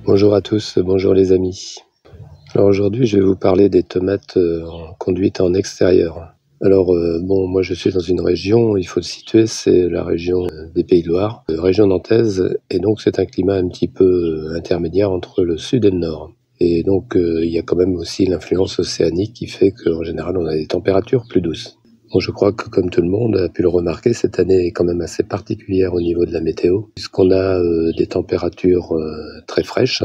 Bonjour à tous, bonjour les amis. Alors aujourd'hui je vais vous parler des tomates en conduite en extérieur. Alors moi je suis dans une région, il faut le situer, c'est la région des Pays de Loire, région nantaise, et donc c'est un climat un petit peu intermédiaire entre le sud et le nord. Et donc il y a quand même aussi l'influence océanique qui fait qu'en général on a des températures plus douces. Bon, je crois que comme tout le monde a pu le remarquer, cette année est quand même assez particulière au niveau de la météo, puisqu'on a des températures très fraîches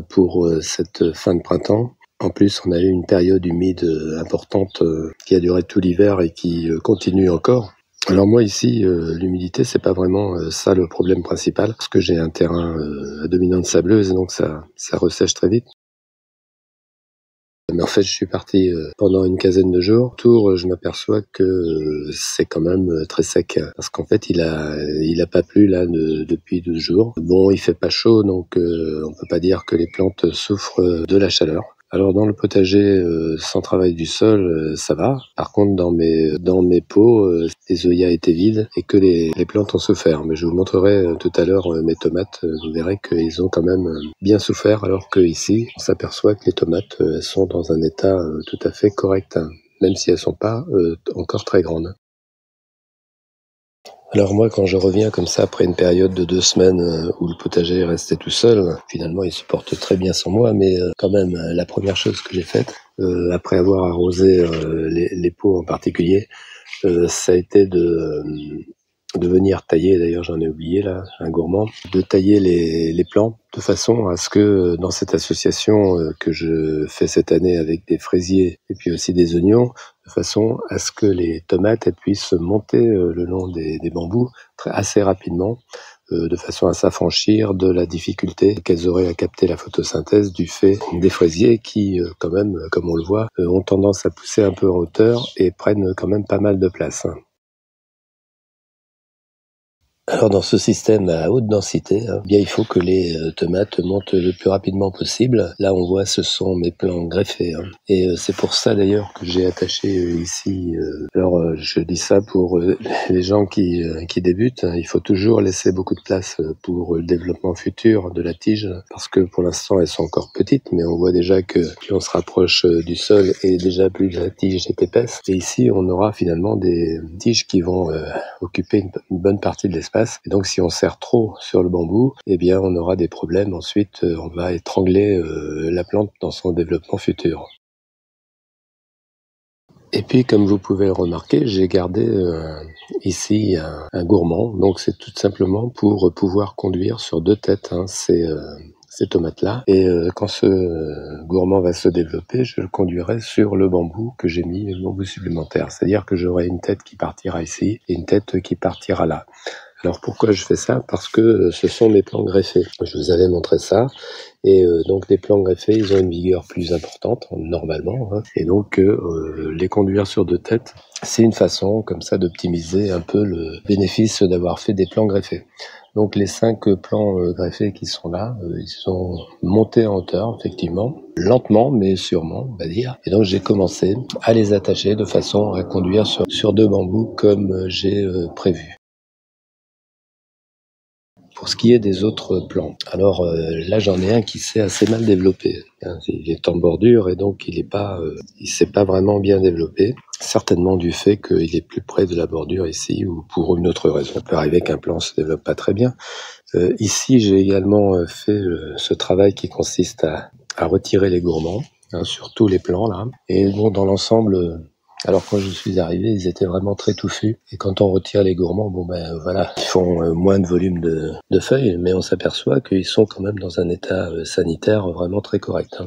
pour cette fin de printemps. En plus, on a eu une période humide importante qui a duré tout l'hiver et qui continue encore. Alors moi ici, l'humidité, c'est pas vraiment ça le problème principal, parce que j'ai un terrain à dominante sableuse, et donc ça ressèche très vite. Mais en fait, je suis parti pendant une quinzaine de jours. Autour, je m'aperçois que c'est quand même très sec, parce qu'en fait, il a pas plu là depuis 12 jours. Bon, il fait pas chaud, donc on peut pas dire que les plantes souffrent de la chaleur. Alors dans le potager, sans travail du sol, ça va. Par contre, dans mes pots, les œillets étaient vides et que les plantes ont souffert. Mais je vous montrerai tout à l'heure mes tomates. Vous verrez qu'ils ont quand même bien souffert, alors que ici, on s'aperçoit que les tomates sont dans un état tout à fait correct, hein, même si elles sont pas encore très grandes. Alors moi, quand je reviens comme ça après une période de 2 semaines où le potager est resté tout seul, finalement il supporte très bien sans moi, mais quand même, la première chose que j'ai faite, après avoir arrosé les pots en particulier, ça a été de venir tailler, d'ailleurs j'en ai oublié là, un gourmand, de tailler les plants de façon à ce que dans cette association que je fais cette année avec des fraisiers et puis aussi des oignons, de façon à ce que les tomates elles puissent monter le long des bambous assez rapidement, de façon à s'affranchir de la difficulté qu'elles auraient à capter la photosynthèse du fait des fraisiers qui, quand même, comme on le voit, ont tendance à pousser un peu en hauteur et prennent quand même pas mal de place. Alors dans ce système à haute densité, bien il faut que les tomates montent le plus rapidement possible. Là on voit ce sont mes plants greffés, et c'est pour ça d'ailleurs que j'ai attaché ici. Je dis ça pour les gens qui débutent. Il faut toujours laisser beaucoup de place pour le développement futur de la tige, parce que pour l'instant elles sont encore petites, mais on voit déjà que plus on se rapproche du sol et déjà plus la tige est épaisse. Et ici on aura finalement des tiges qui vont occuper une bonne partie de l'espace. Et donc si on serre trop sur le bambou, eh bien on aura des problèmes. Ensuite, on va étrangler la plante dans son développement futur. Et puis, comme vous pouvez le remarquer, j'ai gardé ici un gourmand. Donc c'est tout simplement pour pouvoir conduire sur 2 têtes ces tomates-là. Et quand ce gourmand va se développer, je le conduirai sur le bambou que j'ai mis, le bambou supplémentaire. C'est-à-dire que j'aurai une tête qui partira ici et une tête qui partira là. Alors pourquoi je fais ça? Parce que ce sont mes plants greffés. Je vous avais montré ça. Et donc les plants greffés, ils ont une vigueur plus importante normalement. Et donc les conduire sur 2 têtes, c'est une façon comme ça d'optimiser un peu le bénéfice d'avoir fait des plants greffés. Donc les 5 plants greffés qui sont là, ils sont montés en hauteur, effectivement, lentement mais sûrement, on va dire. Et donc j'ai commencé à les attacher de façon à conduire sur 2 bambous comme j'ai prévu. Pour ce qui est des autres plants, alors là j'en ai un qui s'est assez mal développé. Il est en bordure et donc il s'est pas vraiment bien développé. Certainement du fait qu'il est plus près de la bordure ici ou pour une autre raison. Il peut arriver qu'un plant se développe pas très bien. Ici j'ai également fait ce travail qui consiste à retirer les gourmands sur tous les plants là. Et bon dans l'ensemble. Alors quand je suis arrivé, ils étaient vraiment très touffus. Et quand on retire les gourmands, voilà, ils font moins de volume de feuilles, mais on s'aperçoit qu'ils sont quand même dans un état sanitaire vraiment très correct.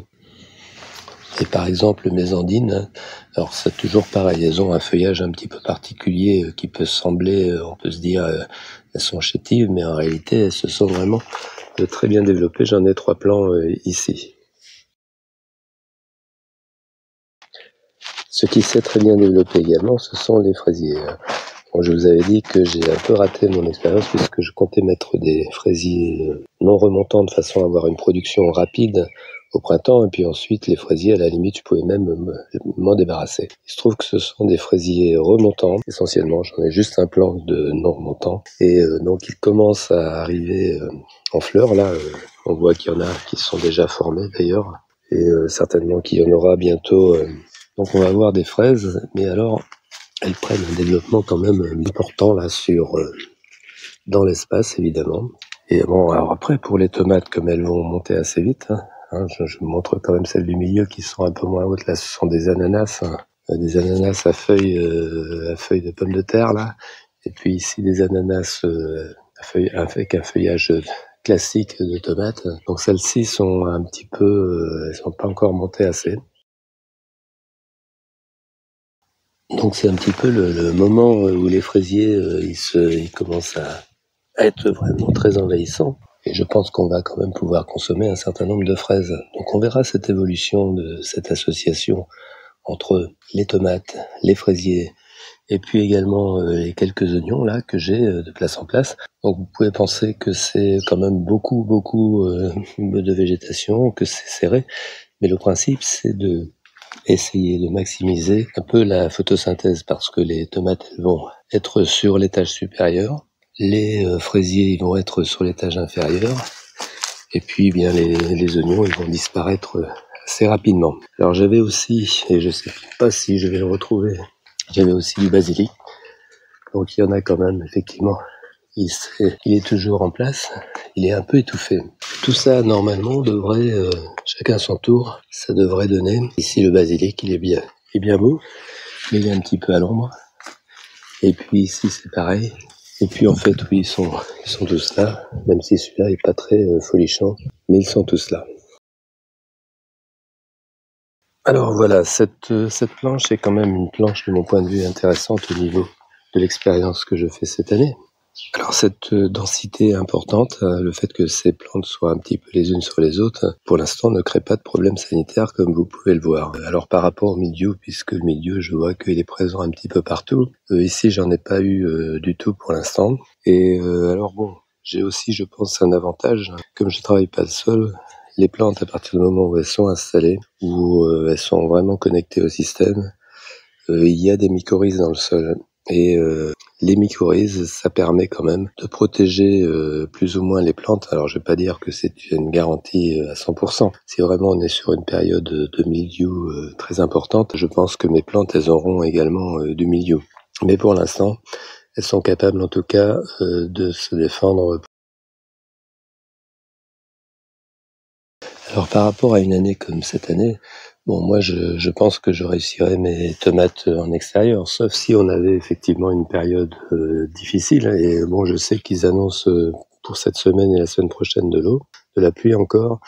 Et par exemple, mes andines, alors c'est toujours pareil, elles ont un feuillage un petit peu particulier qui peut sembler, on peut se dire, elles sont chétives, mais en réalité, elles se sont vraiment très bien développées. J'en ai 3 plants ici. Ce qui s'est très bien développé également, ce sont les fraisiers. Bon, je vous avais dit que j'ai un peu raté mon expérience puisque je comptais mettre des fraisiers non remontants de façon à avoir une production rapide au printemps, et puis ensuite les fraisiers, à la limite, je pouvais même m'en débarrasser. Il se trouve que ce sont des fraisiers remontants, essentiellement. J'en ai juste un plant de non remontant, et donc ils commencent à arriver en fleurs. Là, on voit qu'il y en a qui sont déjà formés d'ailleurs, et certainement qu'il y en aura bientôt. Donc on va avoir des fraises, mais alors elles prennent un développement quand même important là dans l'espace, évidemment. Et bon, alors après, pour les tomates, comme elles vont monter assez vite, je vous montre quand même celles du milieu qui sont un peu moins hautes. Là, ce sont des ananas, des ananas à feuilles de pommes de terre, là. Et puis ici, des ananas avec un feuillage classique de tomates. Donc celles-ci sont un petit peu, elles sont pas encore montées assez. Donc c'est un petit peu le moment où les fraisiers, ils commencent à être vraiment très envahissants. Et je pense qu'on va quand même pouvoir consommer un certain nombre de fraises. Donc on verra cette évolution de cette association entre les tomates, les fraisiers, et puis également les quelques oignons là que j'ai de place en place. Donc vous pouvez penser que c'est quand même beaucoup de végétation, que c'est serré, mais le principe c'est de essayer de maximiser un peu la photosynthèse, parce que les tomates elles vont être sur l'étage supérieur, les fraisiers ils vont être sur l'étage inférieur, et puis bien les oignons ils vont disparaître assez rapidement. Alors j'avais aussi, et je sais pas si je vais le retrouver, j'avais aussi du basilic. Donc il y en a quand même, effectivement. Il est toujours en place, il est un peu étouffé. Tout ça, normalement, devrait, chacun son tour, ça devrait donner. Ici, le basilic, il est bien beau, mais il est un petit peu à l'ombre. Et puis ici, c'est pareil. Et puis en fait, oui, ils sont tous là, même si celui-là est pas très folichon, mais ils sont tous là. Alors voilà, cette planche est quand même une planche de mon point de vue intéressante au niveau de l'expérience que je fais cette année. Alors cette densité importante, le fait que ces plantes soient un petit peu les unes sur les autres, pour l'instant ne crée pas de problème sanitaire comme vous pouvez le voir. Alors par rapport au milieu, puisque le milieu je vois qu'il est présent un petit peu partout, ici j'en ai pas eu du tout pour l'instant. Et alors bon, j'ai aussi je pense un avantage, comme je travaille pas seul, les plantes à partir du moment où elles sont installées, où elles sont vraiment connectées au système, il y a des mycorhizes dans le sol. Et les mycorhizes, ça permet quand même de protéger plus ou moins les plantes. Alors je vais pas dire que c'est une garantie à 100%. Si vraiment on est sur une période de mildiou très importante, je pense que mes plantes, elles auront également du mildiou. Mais pour l'instant, elles sont capables en tout cas de se défendre. Alors par rapport à une année comme cette année, bon moi je pense que je réussirais mes tomates en extérieur, sauf si on avait effectivement une période difficile. Et bon, je sais qu'ils annoncent pour cette semaine et la semaine prochaine de la pluie encore.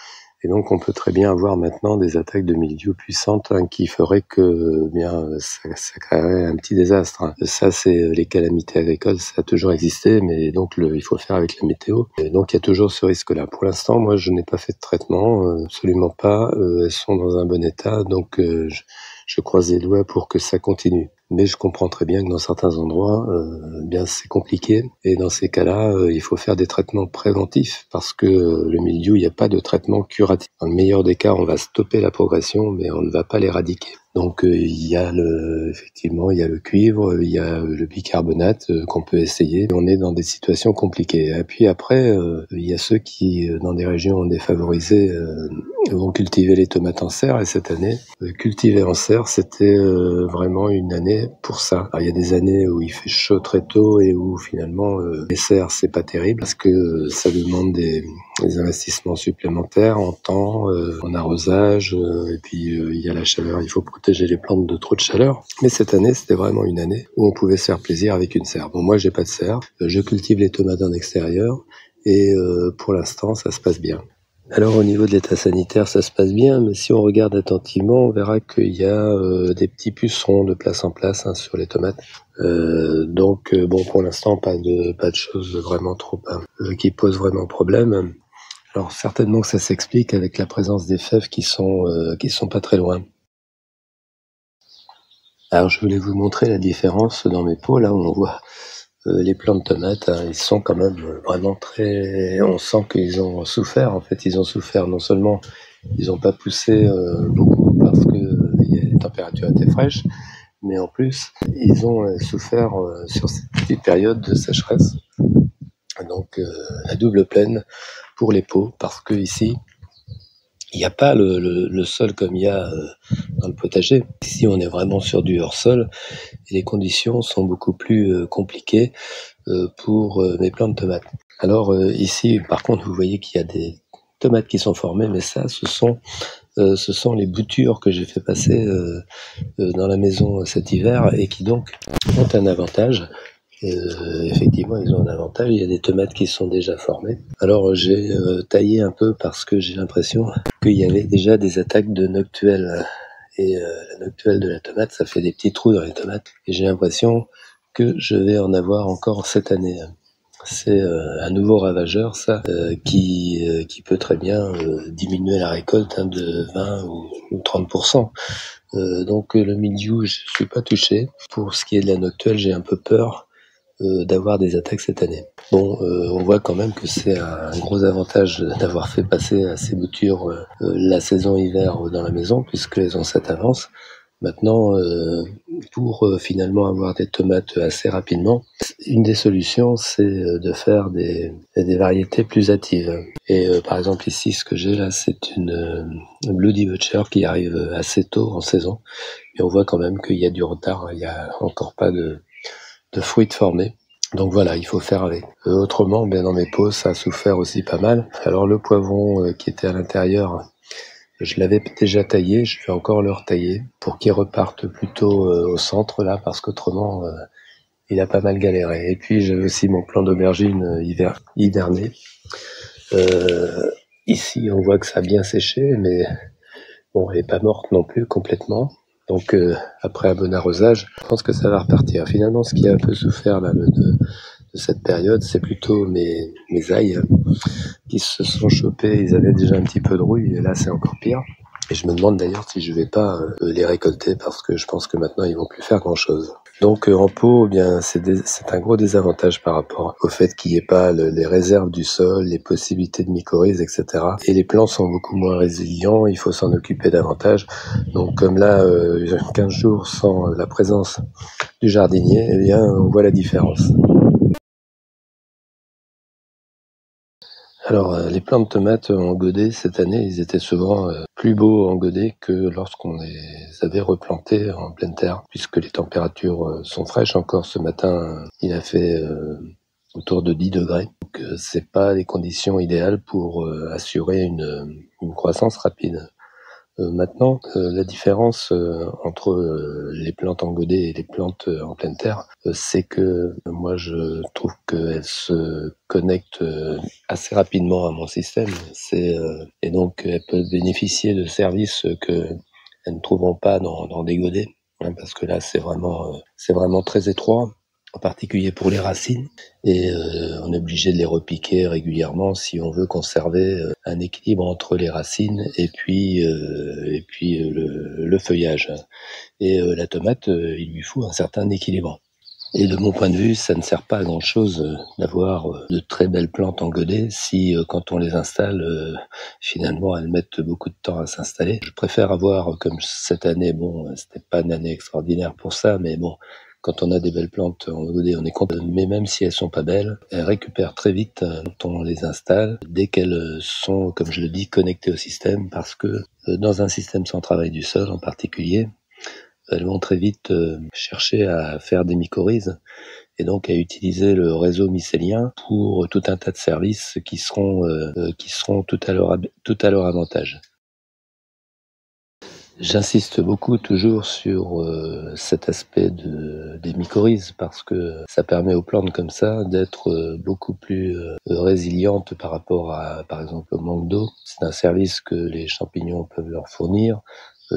Et donc on peut très bien avoir maintenant des attaques de mildiou puissantes qui feraient que bien ça créerait un petit désastre. Ça c'est les calamités agricoles, ça a toujours existé, mais donc il faut faire avec la météo. Et donc il y a toujours ce risque-là. Pour l'instant, moi je n'ai pas fait de traitement, absolument pas. Elles sont dans un bon état, donc je croise les doigts pour que ça continue. Mais je comprends très bien que dans certains endroits, bien c'est compliqué. Et dans ces cas-là, il faut faire des traitements préventifs parce que le mildiou, il n'y a pas de traitement curatif. Dans le meilleur des cas, on va stopper la progression, mais on ne va pas l'éradiquer. Donc il y a effectivement, il y a le cuivre, il y a le bicarbonate qu'on peut essayer. On est dans des situations compliquées. Et puis après, il y a ceux qui, dans des régions défavorisées, vont cultiver les tomates en serre. Et cette année, cultiver en serre, c'était vraiment une année pour ça. Alors, il y a des années où il fait chaud très tôt et où finalement les serres c'est pas terrible parce que ça demande des investissements supplémentaires en temps, en arrosage, et puis il y a la chaleur, il faut protéger les plantes de trop de chaleur. Mais cette année, c'était vraiment une année où on pouvait se faire plaisir avec une serre. Bon, moi j'ai pas de serre, je cultive les tomates en extérieur et pour l'instant ça se passe bien. Alors au niveau de l'état sanitaire, ça se passe bien, mais si on regarde attentivement, on verra qu'il y a des petits pucerons de place en place sur les tomates. Donc bon, pour l'instant, pas de choses vraiment trop qui posent vraiment problème. Alors certainement que ça s'explique avec la présence des fèves qui sont pas très loin. Alors je voulais vous montrer la différence dans mes pots, là où on voit Les plants de tomates, hein, ils sont quand même vraiment très... On sent qu'ils ont souffert, en fait. Ils ont souffert, non seulement ils n'ont pas poussé beaucoup parce que les températures étaient fraîches, mais en plus, ils ont souffert sur cette petite période de sécheresse. Donc, la double peine pour les pots, parce que ici, il n'y a pas le sol comme il y a dans le potager. Ici, on est vraiment sur du hors-sol et les conditions sont beaucoup plus compliquées pour mes plants de tomates. Alors ici, par contre, vous voyez qu'il y a des tomates qui sont formées, mais ça, ce sont les boutures que j'ai fait passer dans la maison cet hiver et qui donc ont un avantage. Effectivement, ils ont un avantage. Il y a des tomates qui sont déjà formées. Alors j'ai taillé un peu parce que j'ai l'impression qu'il y avait déjà des attaques de noctuelle. Et la noctuelle de la tomate, ça fait des petits trous dans les tomates. Et j'ai l'impression que je vais en avoir encore cette année. C'est un nouveau ravageur, ça, qui peut très bien diminuer la récolte de 20 ou 30%. Donc le mildiou, je suis pas touché. Pour ce qui est de la noctuelle, j'ai un peu peur d'avoir des attaques cette année. Bon, on voit quand même que c'est un gros avantage d'avoir fait passer ces boutures la saison hiver dans la maison, puisqu'elles ont cette avance. Maintenant, pour finalement avoir des tomates assez rapidement, une des solutions, c'est de faire des variétés plus hâtives. Et par exemple ici, ce que j'ai là, c'est une Bloody Butcher qui arrive assez tôt en saison. Et on voit quand même qu'il y a du retard, il n'y a encore pas de fruits formés. Donc voilà, il faut faire avec. Autrement, dans mes pots, ça a souffert aussi pas mal. Alors le poivron qui était à l'intérieur, je l'avais déjà taillé, je vais encore le retailler pour qu'il reparte plutôt au centre là, parce qu'autrement, il a pas mal galéré. Et puis j'ai aussi mon plant d'aubergine hiverné. Ici, on voit que ça a bien séché, mais bon, elle est pas morte non plus complètement. Donc après un bon arrosage, je pense que ça va repartir. Finalement, ce qui a un peu souffert là, de cette période, c'est plutôt mes ails qui se sont chopés. Ils avaient déjà un petit peu de rouille, et là c'est encore pire. Et je me demande d'ailleurs si je vais pas les récolter, parce que je pense que maintenant ils vont plus faire grand chose. Donc en pot, c'est un gros désavantage par rapport au fait qu'il n'y ait pas les réserves du sol, les possibilités de mycorhizes, etc. Et les plants sont beaucoup moins résilients, il faut s'en occuper davantage. Donc comme là, 15 jours sans la présence du jardinier, eh bien on voit la différence. Alors, les plants de tomates en godet, cette année, ils étaient souvent plus beaux en godet que lorsqu'on les avait replantés en pleine terre, puisque les températures sont fraîches. Encore ce matin, il a fait autour de 10 degrés. Donc, c'est pas les conditions idéales pour assurer une croissance rapide. Maintenant, la différence entre les plantes en godet et les plantes en pleine terre, c'est que moi je trouve qu'elles se connectent assez rapidement à mon système. Et donc elles peuvent bénéficier de services que elles ne trouveront pas dans des godets, hein, parce que là c'est vraiment très étroit, en particulier pour les racines, et on est obligé de les repiquer régulièrement si on veut conserver un équilibre entre les racines et puis le feuillage. Et la tomate, il lui faut un certain équilibre. Et de mon point de vue, ça ne sert pas à grand chose d'avoir de très belles plantes en godet si quand on les installe, finalement elles mettent beaucoup de temps à s'installer. Je préfère avoir, comme cette année, bon, c'était pas une année extraordinaire pour ça, mais bon, quand on a des belles plantes en godet, on est content. Mais même si elles sont pas belles, elles récupèrent très vite quand on les installe, dès qu'elles sont, comme je le dis, connectées au système, parce que dans un système sans travail du sol en particulier, elles vont très vite chercher à faire des mycorhizes et donc à utiliser le réseau mycélien pour tout un tas de services qui seront tout à leur avantage. J'insiste beaucoup toujours sur cet aspect des mycorhizes, parce que ça permet aux plantes comme ça d'être beaucoup plus résilientes par rapport à, par exemple, au manque d'eau. C'est un service que les champignons peuvent leur fournir.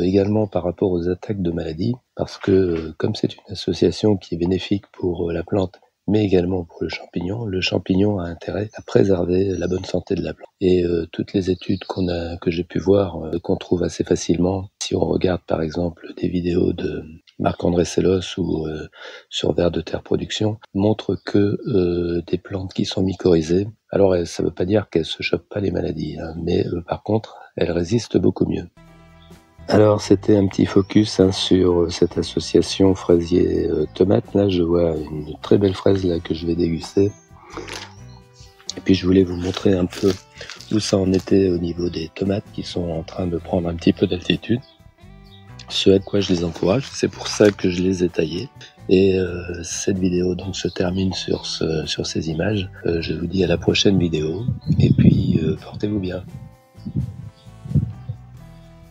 Également par rapport aux attaques de maladies, parce que comme c'est une association qui est bénéfique pour la plante, mais également pour le champignon a intérêt à préserver la bonne santé de la plante. Et toutes les études que j'ai pu voir, qu'on trouve assez facilement, si on regarde par exemple des vidéos Marc-André Sellos ou sur Vers de Terre Production montrent que des plantes qui sont mycorhizées, alors ça ne veut pas dire qu'elles ne se chopent pas les maladies, hein, mais par contre, elles résistent beaucoup mieux. Alors c'était un petit focus sur cette association fraisier-tomate. Là je vois une très belle fraise là que je vais déguster. Et puis je voulais vous montrer un peu où ça en était au niveau des tomates qui sont en train de prendre un petit peu d'altitude. Ce à quoi je les encourage, c'est pour ça que je les ai taillées. Et cette vidéo donc se termine sur ces images. Je vous dis à la prochaine vidéo et puis portez-vous bien.